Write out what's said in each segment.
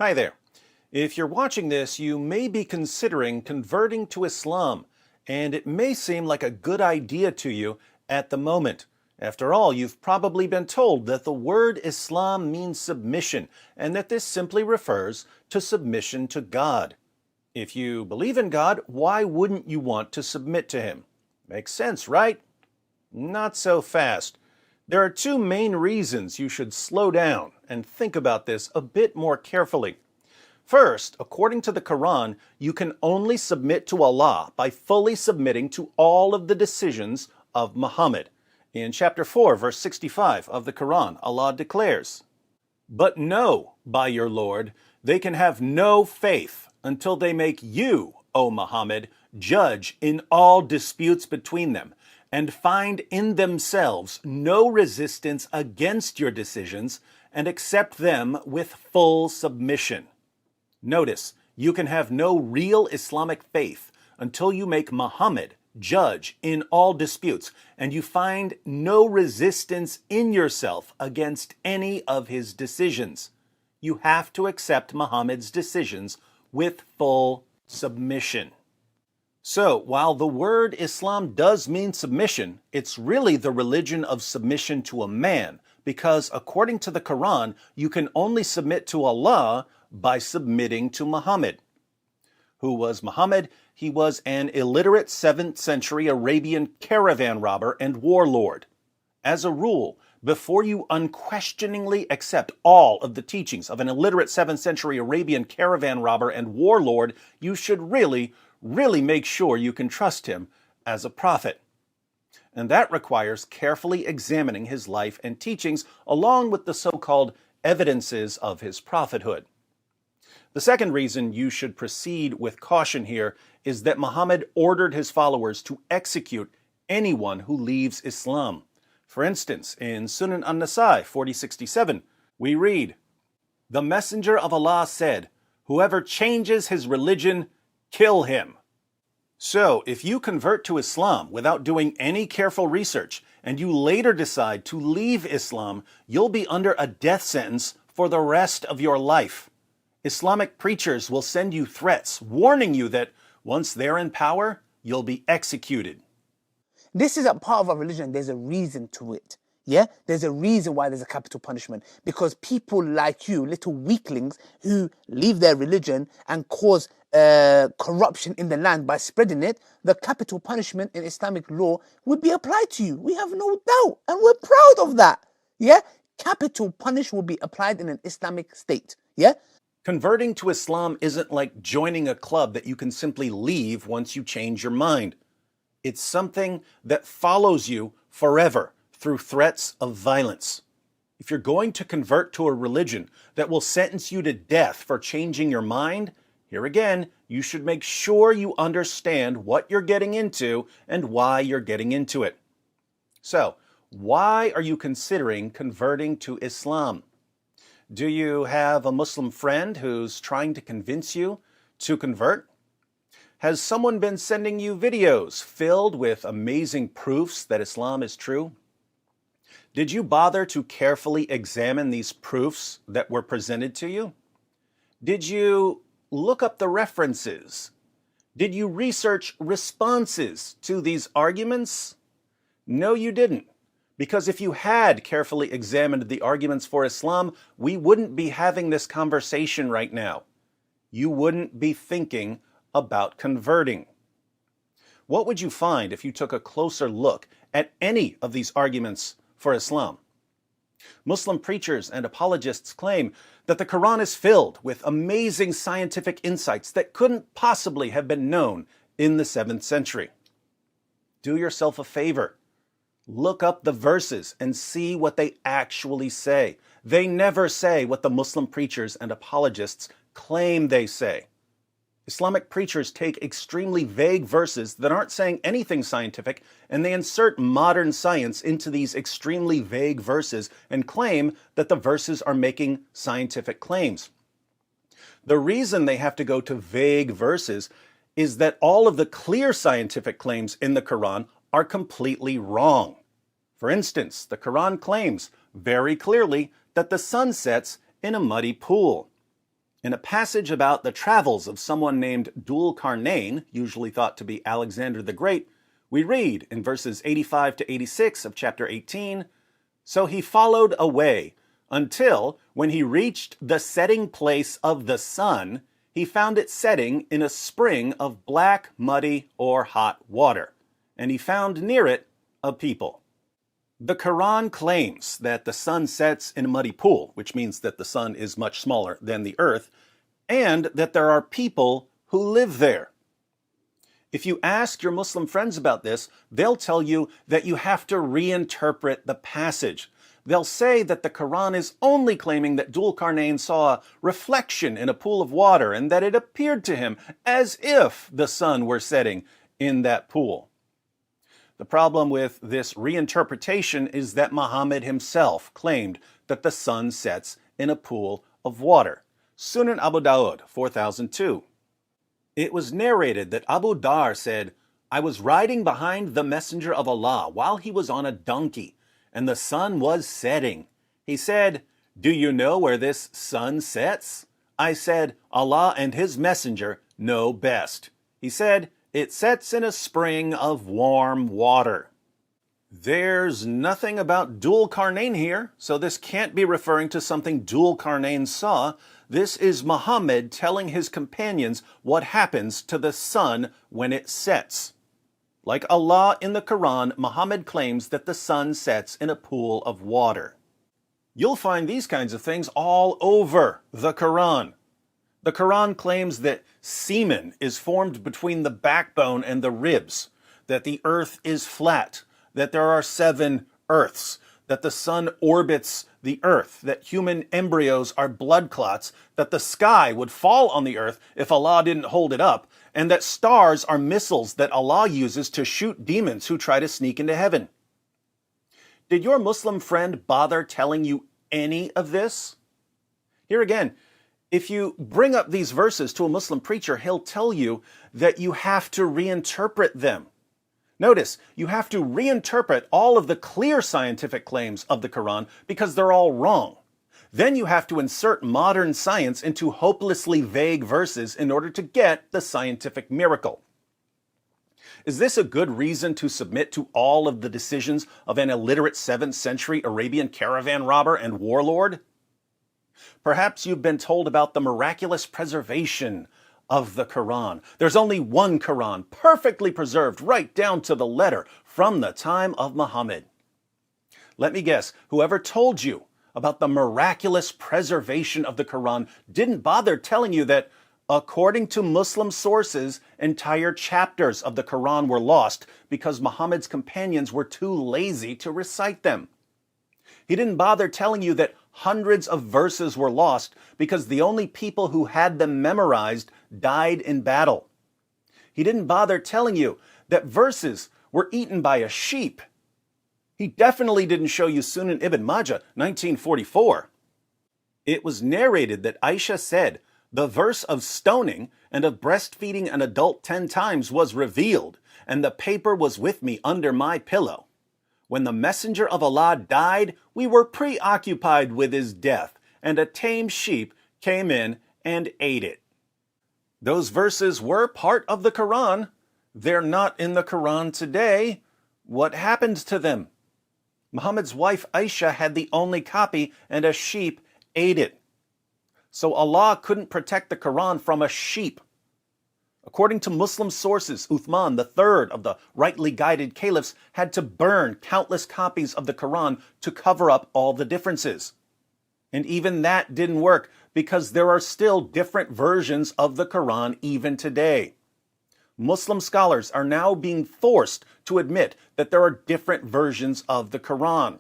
Hi there. If you're watching this, you may be considering converting to Islam, and it may seem like a good idea to you at the moment. After all, you've probably been told that the word Islam means submission, and that this simply refers to submission to God. If you believe in God, why wouldn't you want to submit to Him? Makes sense, right? Not so fast. There are two main reasons you should slow down and think about this a bit more carefully. First, according to the Quran, you can only submit to Allah by fully submitting to all of the decisions of Muhammad. In chapter 4, verse 65 of the Quran, Allah declares, "But know, by your Lord, they can have no faith until they make you, O Muhammad, judge in all disputes between them, and find in themselves no resistance against your decisions, and accept them with full submission." Notice, you can have no real Islamic faith until you make Muhammad judge in all disputes, and you find no resistance in yourself against any of his decisions. You have to accept Muhammad's decisions with full submission. So, while the word Islam does mean submission, it's really the religion of submission to a man, because according to the Quran, you can only submit to Allah by submitting to Muhammad. Who was Muhammad? He was an illiterate 7th century Arabian caravan robber and warlord. As a rule, before you unquestioningly accept all of the teachings of an illiterate 7th century Arabian caravan robber and warlord, you should really make sure you can trust him as a prophet. And that requires carefully examining his life and teachings along with the so-called evidences of his prophethood. The second reason you should proceed with caution here is that Muhammad ordered his followers to execute anyone who leaves Islam. For instance, in Sunan an-Nasa'i 4067, we read, "The Messenger of Allah said, 'Whoever changes his religion, kill him.'" So, if you convert to Islam without doing any careful research, and you later decide to leave Islam, you'll be under a death sentence for the rest of your life. Islamic preachers will send you threats, warning you that once they're in power, you'll be executed. This is a part of our religion. There's a reason to it. Yeah? There's a reason why there's a capital punishment. Because people like you, little weaklings who leave their religion and cause corruption in the land by spreading it, the capital punishment in Islamic law would be applied to you. We have no doubt. And we're proud of that. Yeah? Capital punishment will be applied in an Islamic state. Yeah? Converting to Islam isn't like joining a club that you can simply leave once you change your mind. It's something that follows you forever through threats of violence. If you're going to convert to a religion that will sentence you to death for changing your mind, here again, you should make sure you understand what you're getting into and why you're getting into it. So, why are you considering converting to Islam? Do you have a Muslim friend who's trying to convince you to convert? Has someone been sending you videos filled with amazing proofs that Islam is true? Did you bother to carefully examine these proofs that were presented to you? Did you look up the references? Did you research responses to these arguments? No, you didn't. Because if you had carefully examined the arguments for Islam, we wouldn't be having this conversation right now. You wouldn't be thinking about converting. What would you find if you took a closer look at any of these arguments for Islam? Muslim preachers and apologists claim that the Quran is filled with amazing scientific insights that couldn't possibly have been known in the 7th century. Do yourself a favor. Look up the verses and see what they actually say. They never say what the Muslim preachers and apologists claim they say. Islamic preachers take extremely vague verses that aren't saying anything scientific, and they insert modern science into these extremely vague verses and claim that the verses are making scientific claims. The reason they have to go to vague verses is that all of the clear scientific claims in the Quran are completely wrong. For instance, the Quran claims very clearly that the sun sets in a muddy pool. In a passage about the travels of someone named Dhul Qarnayn, usually thought to be Alexander the Great, we read in verses 85 to 86 of chapter 18, "So he followed away until, when he reached the setting place of the sun, he found it setting in a spring of black, muddy, or hot water, and he found near it a people." The Quran claims that the sun sets in a muddy pool, which means that the sun is much smaller than the earth, and that there are people who live there. If you ask your Muslim friends about this, they'll tell you that you have to reinterpret the passage. They'll say that the Quran is only claiming that Dhul Qarnayn saw a reflection in a pool of water and that it appeared to him as if the sun were setting in that pool. The problem with this reinterpretation is that Muhammad himself claimed that the sun sets in a pool of water. Sunan Abu Dawud 4002. It was narrated that Abu Dar said, "I was riding behind the Messenger of Allah while he was on a donkey, and the sun was setting. He said, 'Do you know where this sun sets?' I said, 'Allah and his Messenger know best.' He said, 'It sets in a spring of warm water.'" There's nothing about Dhul Qarnayn here, so this can't be referring to something Dhul Qarnayn saw. This is Muhammad telling his companions what happens to the sun when it sets. Like Allah in the Quran, Muhammad claims that the sun sets in a pool of water. You'll find these kinds of things all over the Quran. The Quran claims that semen is formed between the backbone and the ribs, that the earth is flat, that there are 7 earths, that the sun orbits the earth, that human embryos are blood clots, that the sky would fall on the earth if Allah didn't hold it up, and that stars are missiles that Allah uses to shoot demons who try to sneak into heaven. Did your Muslim friend bother telling you any of this? Here again, if you bring up these verses to a Muslim preacher, he'll tell you that you have to reinterpret them. Notice, you have to reinterpret all of the clear scientific claims of the Quran because they're all wrong. Then you have to insert modern science into hopelessly vague verses in order to get the scientific miracle. Is this a good reason to submit to all of the decisions of an illiterate 7th century Arabian caravan robber and warlord? Perhaps you've been told about the miraculous preservation of the Quran. There's only one Quran, perfectly preserved right down to the letter from the time of Muhammad. Let me guess, whoever told you about the miraculous preservation of the Quran didn't bother telling you that, according to Muslim sources, entire chapters of the Quran were lost because Muhammad's companions were too lazy to recite them. He didn't bother telling you that hundreds of verses were lost because the only people who had them memorized died in battle. He didn't bother telling you that verses were eaten by a sheep. He definitely didn't show you Sunan Ibn Majah, 1944. It was narrated that Aisha said, "The verse of stoning and of breastfeeding an adult 10 times was revealed, and the paper was with me under my pillow. When the Messenger of Allah died, we were preoccupied with his death, and a tame sheep came in and ate it." Those verses were part of the Quran. They're not in the Quran today. What happened to them? Muhammad's wife Aisha had the only copy, and a sheep ate it. So Allah couldn't protect the Quran from a sheep. According to Muslim sources, Uthman, the third of the rightly guided caliphs, had to burn countless copies of the Quran to cover up all the differences. And even that didn't work because there are still different versions of the Quran even today. Muslim scholars are now being forced to admit that there are different versions of the Quran.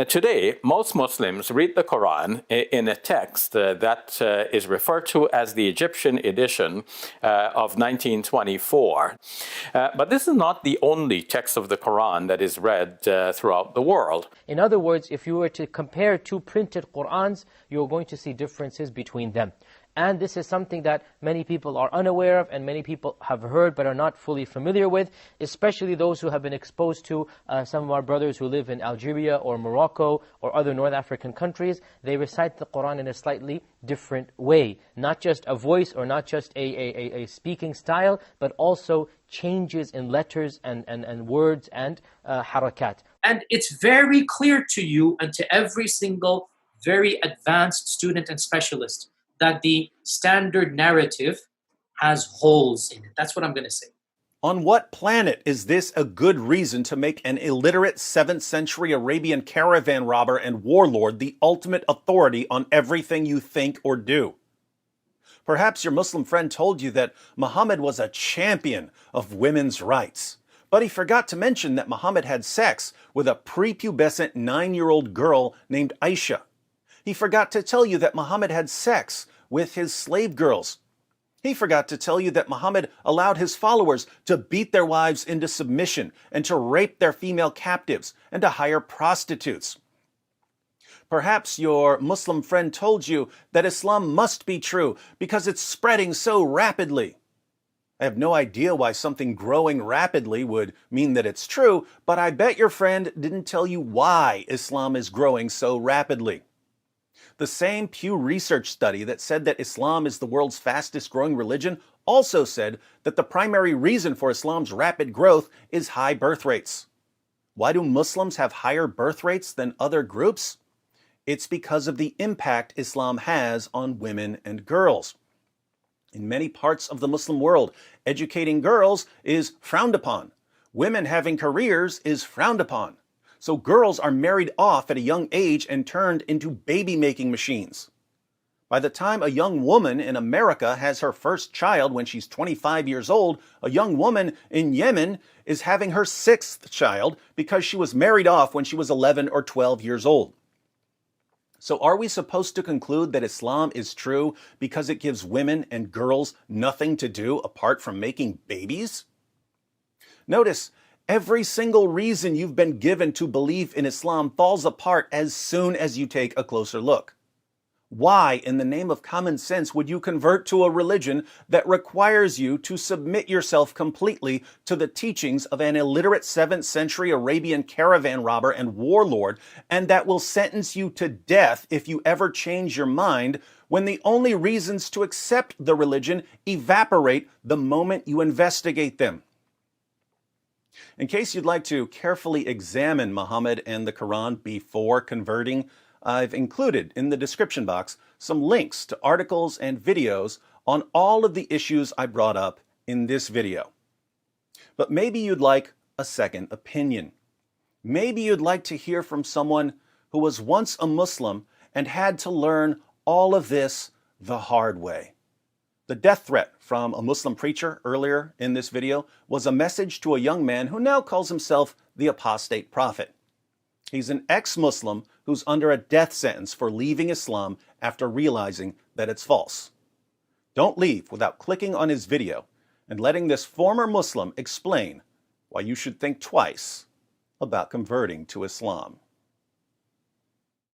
Today, most Muslims read the Quran in a text that is referred to as the Egyptian edition of 1924. But this is not the only text of the Quran that is read throughout the world. In other words, if you were to compare 2 printed Qur'ans, you're going to see differences between them. And this is something that many people are unaware of and many people have heard but are not fully familiar with, especially those who have been exposed to some of our brothers who live in Algeria or Morocco or other North African countries. They recite the Quran in a slightly different way. Not just a voice or not just a speaking style, but also changes in letters and words and harakat. And it's very clear to you and to every single very advanced student and specialist that the standard narrative has holes in it. That's what I'm going to say. On what planet is this a good reason to make an illiterate 7th century Arabian caravan robber and warlord the ultimate authority on everything you think or do? Perhaps your Muslim friend told you that Muhammad was a champion of women's rights. But he forgot to mention that Muhammad had sex with a prepubescent 9-year-old girl named Aisha. He forgot to tell you that Muhammad had sex with his slave girls. He forgot to tell you that Muhammad allowed his followers to beat their wives into submission and to rape their female captives and to hire prostitutes. Perhaps your Muslim friend told you that Islam must be true because it's spreading so rapidly. I have no idea why something growing rapidly would mean that it's true, but I bet your friend didn't tell you why Islam is growing so rapidly. The same Pew Research study that said that Islam is the world's fastest growing religion also said that the primary reason for Islam's rapid growth is high birth rates. Why do Muslims have higher birth rates than other groups? It's because of the impact Islam has on women and girls. In many parts of the Muslim world, educating girls is frowned upon. Women having careers is frowned upon. So girls are married off at a young age and turned into baby-making machines. By the time a young woman in America has her first child when she's 25 years old, a young woman in Yemen is having her 6th child because she was married off when she was 11 or 12 years old. So are we supposed to conclude that Islam is true because it gives women and girls nothing to do apart from making babies? Notice, every single reason you've been given to believe in Islam falls apart as soon as you take a closer look. Why, in the name of common sense, would you convert to a religion that requires you to submit yourself completely to the teachings of an illiterate 7th century Arabian caravan robber and warlord, and that will sentence you to death if you ever change your mind, when the only reasons to accept the religion evaporate the moment you investigate them? In case you'd like to carefully examine Muhammad and the Quran before converting, I've included in the description box some links to articles and videos on all of the issues I brought up in this video. But maybe you'd like a second opinion. Maybe you'd like to hear from someone who was once a Muslim and had to learn all of this the hard way. The death threat from a Muslim preacher earlier in this video was a message to a young man who now calls himself the apostate prophet. He's an ex-Muslim who's under a death sentence for leaving Islam after realizing that it's false. Don't leave without clicking on his video and letting this former Muslim explain why you should think twice about converting to Islam.